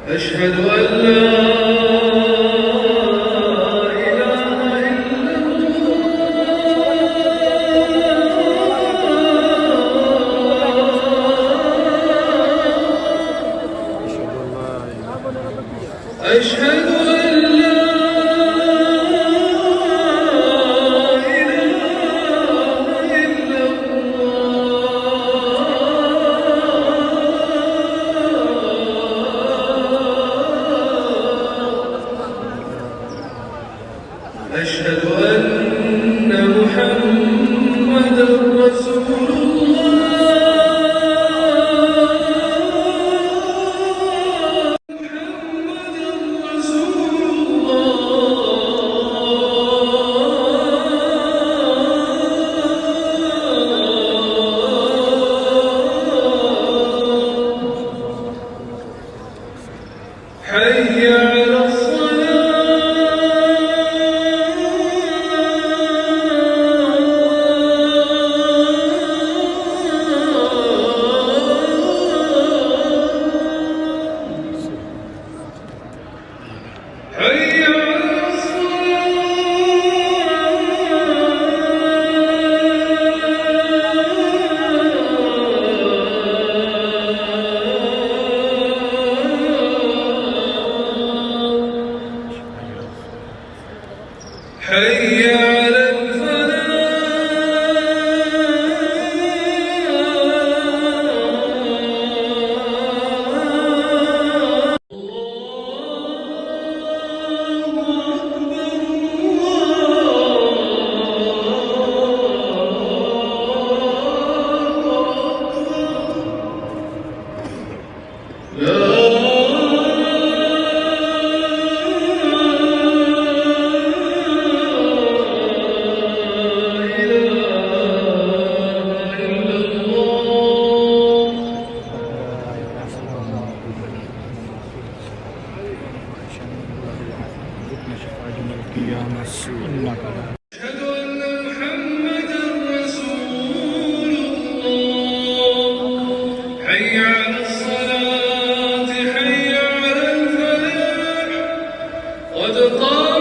أشهد أن لا أشهد أن لا إله إلا الله أشهد أن محمدًا رسول الله حي على حي على حي على أشهد أن محمدًا رسول الله حي على الصلاة حي على الفلاح قد قامت